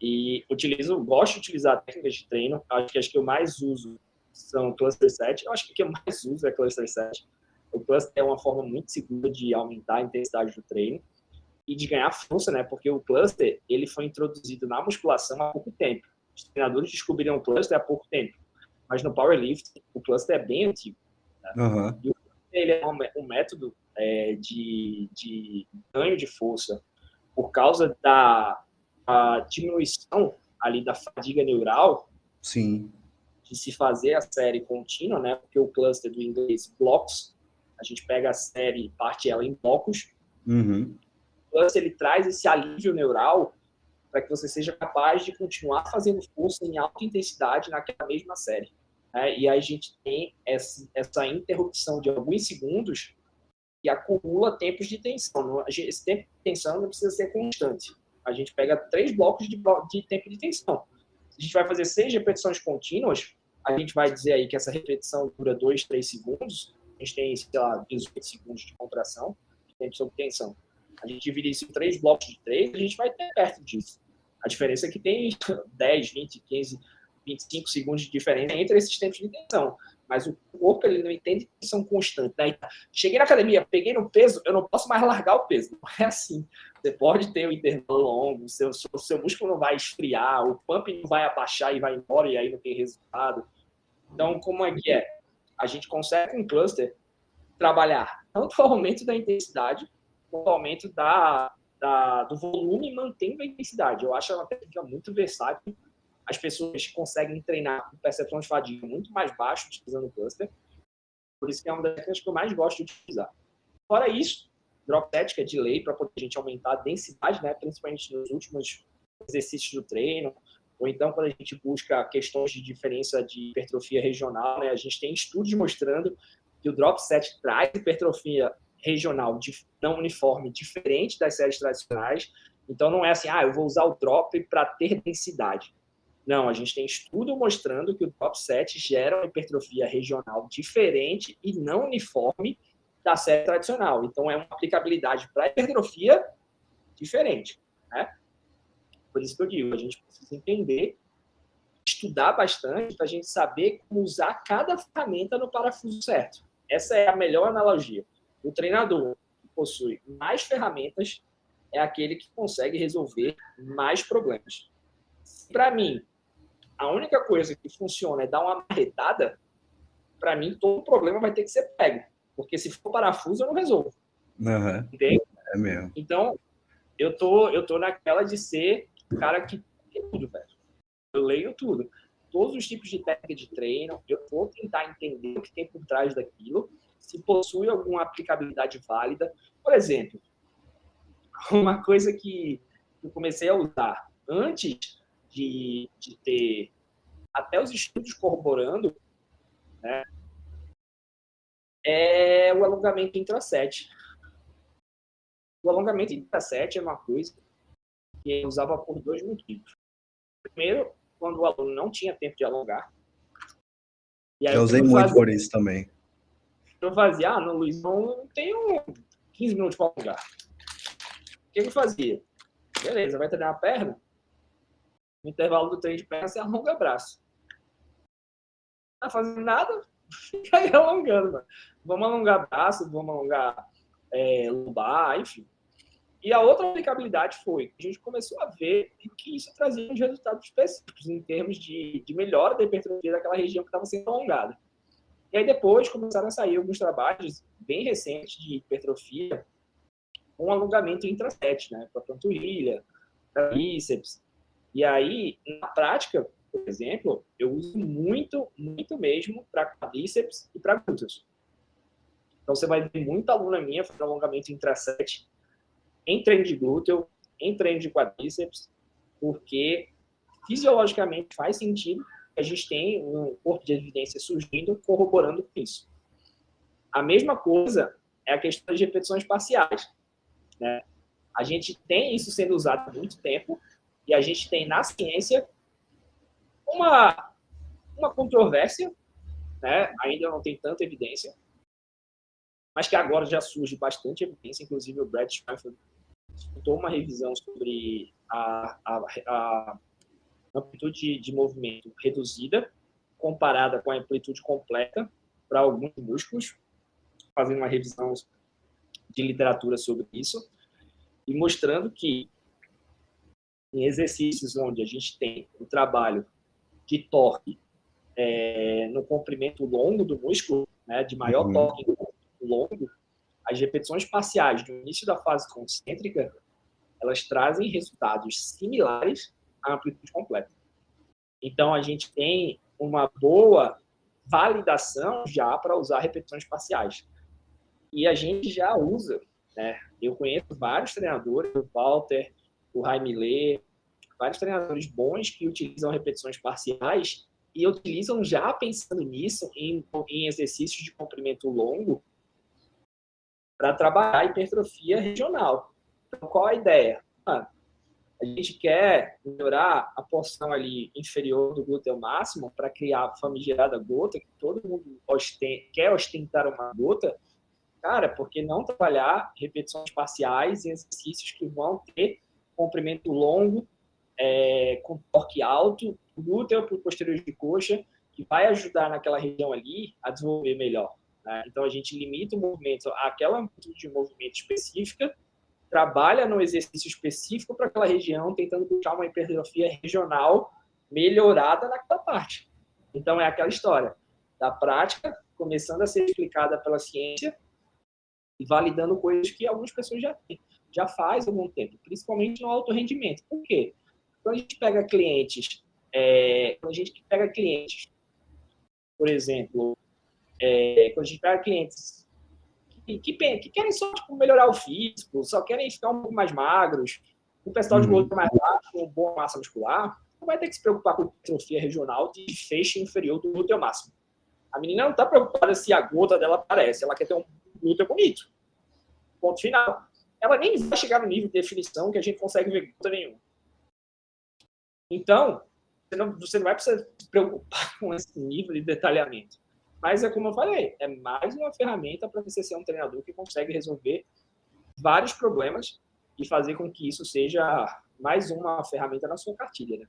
E gosto de utilizar técnicas de treino. Acho que as que eu mais uso são cluster set. Eu acho que o que eu mais uso é cluster set. O cluster é uma forma muito segura de aumentar a intensidade do treino e de ganhar força, né? Porque o cluster, ele foi introduzido na musculação há pouco tempo. Os treinadores descobriram o cluster há pouco tempo. Mas no powerlifting, o cluster é bem antigo. Né? Uhum. E o cluster, ele é um método de ganho de força por causa da diminuição ali da fadiga neural. Sim. De se fazer a série contínua, né? Porque o cluster do inglês blocks, a gente pega a série e parte ela em blocos. Uhum. O cluster, ele traz esse alívio neural para que você seja capaz de continuar fazendo força em alta intensidade naquela mesma série. Né? E aí a gente tem essa interrupção de alguns segundos que acumula tempos de tensão. Esse tempo de tensão não precisa ser constante. A gente pega 3 blocos de tempo de tensão. Se a gente vai fazer 6 repetições contínuas, a gente vai dizer aí que essa repetição dura 2, 3 segundos. A gente tem, sei lá, 18 segundos de contração, de tempo sob tensão. A gente divide isso em 3 blocos de 3, a gente vai ter perto disso. A diferença é que tem 10, 20, 15, 25 segundos de diferença entre esses tempos de tensão. Mas o corpo, ele não entende tensão constante. Né? Cheguei na academia, peguei no peso, eu não posso mais largar o peso. Não é assim. Você pode ter um intervalo longo, o seu músculo não vai esfriar, o pump não vai abaixar e vai embora, e aí não tem resultado. Então, como é que é? A gente consegue, com um cluster, trabalhar tanto o aumento da intensidade, quanto o aumento do volume, mantendo a intensidade. Eu acho ela uma técnica muito versátil. As pessoas conseguem treinar com percepção de fadiga muito mais baixa utilizando o cluster. Por isso que é uma das técnicas que eu mais gosto de utilizar. Fora isso, drop set, que é de lei, para poder a gente aumentar a densidade, né, principalmente nos últimos exercícios do treino, ou então quando a gente busca questões de diferença de hipertrofia regional, né, a gente tem estudos mostrando que o drop set traz hipertrofia regional não uniforme, diferente das séries tradicionais. Então não é assim, eu vou usar o drop para ter densidade. Não, a gente tem estudo mostrando que o drop set gera uma hipertrofia regional diferente e não uniforme da série tradicional. Então, é uma aplicabilidade para hipertrofia diferente. Né? Por isso que eu digo, a gente precisa entender, estudar bastante para a gente saber como usar cada ferramenta no parafuso certo. Essa é a melhor analogia. O treinador que possui mais ferramentas é aquele que consegue resolver mais problemas. Para mim, a única coisa que funciona é dar uma marretada, para mim, todo problema vai ter que ser pego. Porque se for parafuso, eu não resolvo. Uhum. Entende? É mesmo. Então, eu tô naquela de ser o cara que tem tudo, velho. Eu leio tudo. Todos os tipos de técnica de treino, eu vou tentar entender o que tem por trás daquilo, se possui alguma aplicabilidade válida. Por exemplo, uma coisa que eu comecei a usar antes de ter até os estudos corroborando, né, é o alongamento intraset. O alongamento intraset é uma coisa que eu usava por 2 motivos. Primeiro, quando o aluno não tinha tempo de alongar. E aí, eu usei muito por isso também. Eu fazia, no Luiz, não tenho 15 minutos para alongar. O que eu fazia? Beleza, vai treinar a perna? No intervalo do treino de perna, você alonga o braço. Não tá fazendo nada? Fica aí alongando, mano. Vamos alongar braço, vamos alongar lombar, enfim. E a outra aplicabilidade foi que a gente começou a ver que isso trazia uns resultados específicos em termos de melhora da hipertrofia daquela região que estava sendo alongada. E aí depois começaram a sair alguns trabalhos bem recentes de hipertrofia com alongamento intraset, né? Para panturrilha, para bíceps. E aí, na prática, por exemplo, eu uso muito, muito mesmo para quadríceps e para glúteos. Então você vai ver muita aluna minha fazendo alongamento intraset em treino de glúteo, em treino de quadríceps, porque fisiologicamente faz sentido que a gente tem um corpo de evidência surgindo corroborando com isso. A mesma coisa é a questão das repetições parciais. Né? A gente tem isso sendo usado há muito tempo e a gente tem na ciência uma controvérsia, né? Ainda não tem tanta evidência, mas que agora já surge bastante evidência, inclusive o Brad Schweinfurt soltou uma revisão sobre a amplitude de movimento reduzida, comparada com a amplitude completa para alguns músculos, fazendo uma revisão de literatura sobre isso, e mostrando que em exercícios onde a gente tem o trabalho de torque no comprimento longo do músculo, né, de maior torque longo, as repetições parciais do início da fase concêntrica, elas trazem resultados similares à amplitude completa. Então, a gente tem uma boa validação já para usar repetições parciais. E a gente já usa, né? Eu conheço vários treinadores, o Walter, o Raimilê, vários treinadores bons que utilizam repetições parciais e utilizam já pensando nisso em exercícios de comprimento longo para trabalhar a hipertrofia regional. Então, qual a ideia? A gente quer melhorar a porção ali inferior do glúteo máximo para criar a famigerada gota, que todo mundo quer ostentar uma gota. Cara, por que não trabalhar repetições parciais e exercícios que vão ter comprimento longo, com torque alto, glúteo para o posterior de coxa, que vai ajudar naquela região ali a desenvolver melhor. Né? Então, a gente limita o movimento àquela amplitude de movimento específica, trabalha no exercício específico para aquela região, tentando buscar uma hipertrofia regional melhorada naquela parte. Então, é aquela história da prática, começando a ser explicada pela ciência e validando coisas que algumas pessoas já faz há algum tempo, principalmente no alto rendimento. Por quê? Quando a gente pega clientes, por exemplo, quando a gente pega clientes que querem só melhorar o físico, só querem ficar um pouco mais magros, o pessoal de glúteo mais baixo, com boa massa muscular, não vai ter que se preocupar com a hipertrofia regional de feixe inferior do glúteo máximo. A menina não está preocupada se a gota dela aparece, ela quer ter um glúteo bonito. Ponto final. Ela nem vai chegar no nível de definição que a gente consegue ver gota nenhuma. Então, você não vai precisar se preocupar com esse nível de detalhamento. Mas é como eu falei, é mais uma ferramenta para você ser um treinador que consegue resolver vários problemas e fazer com que isso seja mais uma ferramenta na sua cartilha,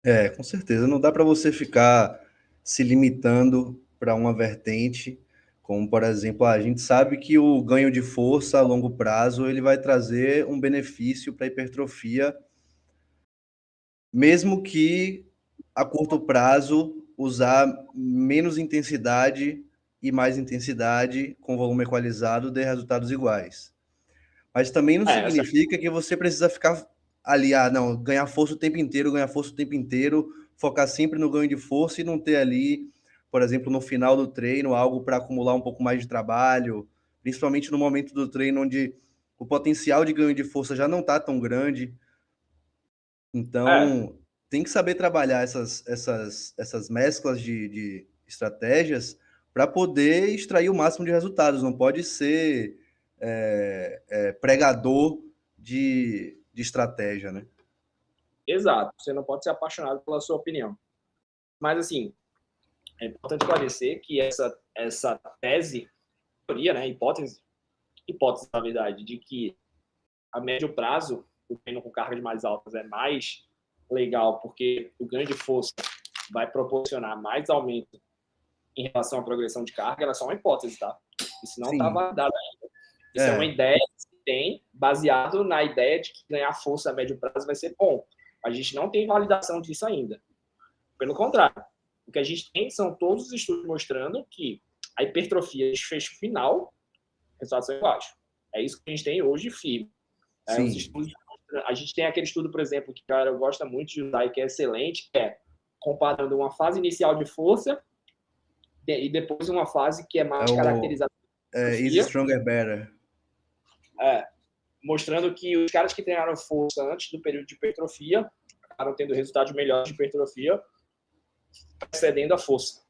né? Com certeza. Não dá para você ficar se limitando para uma vertente, como, por exemplo, a gente sabe que o ganho de força a longo prazo ele vai trazer um benefício para a hipertrofia, mesmo que a curto prazo usar menos intensidade e mais intensidade com volume equalizado dê resultados iguais. Mas também não significa que você precisa ficar ali, ganhar força o tempo inteiro, focar sempre no ganho de força e não ter ali, por exemplo, no final do treino, algo para acumular um pouco mais de trabalho, principalmente no momento do treino onde o potencial de ganho de força já não está tão grande. Então, tem que saber trabalhar essas mesclas de estratégias para poder extrair o máximo de resultados. Não pode ser pregador de estratégia, né? Exato. Você não pode ser apaixonado pela sua opinião. Mas, assim, é importante esclarecer que essa tese, teoria, né, hipótese, na verdade, de que a médio prazo o treino com cargas mais altas é mais legal, porque o ganho de força vai proporcionar mais aumento em relação à progressão de carga, ela é só uma hipótese, tá? Isso não está validado ainda. Isso é uma ideia que se tem, baseado na ideia de que ganhar força a médio prazo vai ser bom. A gente não tem validação disso ainda. Pelo contrário, o que a gente tem são todos os estudos mostrando que a hipertrofia de desfecho final, resultados são iguais. É isso que a gente tem hoje firme. Os estudos, a gente tem aquele estudo, por exemplo, que o cara gosta muito de usar e que é excelente, que é comparando uma fase inicial de força e depois uma fase que é mais caracterizada. Easy, Stronger, Better. Mostrando que os caras que treinaram força antes do período de hipertrofia acabaram tendo resultados melhores de hipertrofia, excedendo a força.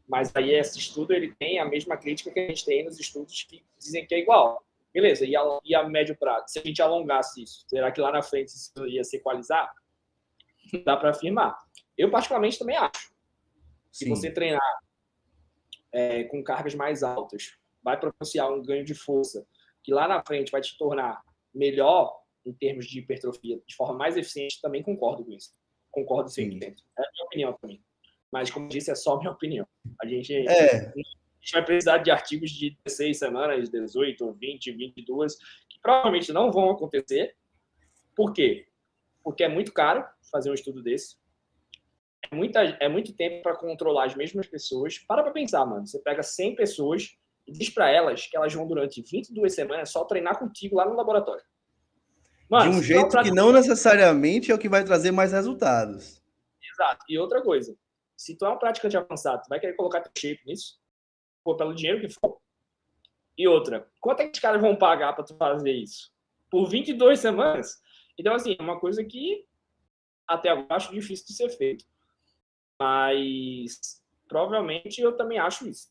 Mas aí esse estudo ele tem a mesma crítica que a gente tem nos estudos que dizem que é igual. Beleza, e a médio prazo? Se a gente alongasse isso, será que lá na frente isso ia se equalizar? Não dá para afirmar. Eu, particularmente, também acho. Se você treinar com cargas mais altas, vai propiciar um ganho de força que lá na frente vai te tornar melhor em termos de hipertrofia de forma mais eficiente, também concordo com isso. Concordo 100%. É a minha opinião também. Mas, como disse, é só minha opinião. A gente vai precisar de artigos de 16 semanas, 18, 20, 22, que provavelmente não vão acontecer. Por quê? Porque é muito caro fazer um estudo desse. É muito tempo para controlar as mesmas pessoas. Para pensar, mano. Você pega 100 pessoas e diz para elas que elas vão, durante 22 semanas, só treinar contigo lá no laboratório. Mano, de um jeito que não necessariamente é o que vai trazer mais resultados. Exato. E outra coisa, se tu é um praticante avançado, tu vai querer colocar teu shape nisso? Pô, pelo dinheiro que for. E outra, quanto é que os caras vão pagar para tu fazer isso? Por 22 semanas? Então, assim, é uma coisa que até agora acho difícil de ser feito. Mas provavelmente eu também acho isso.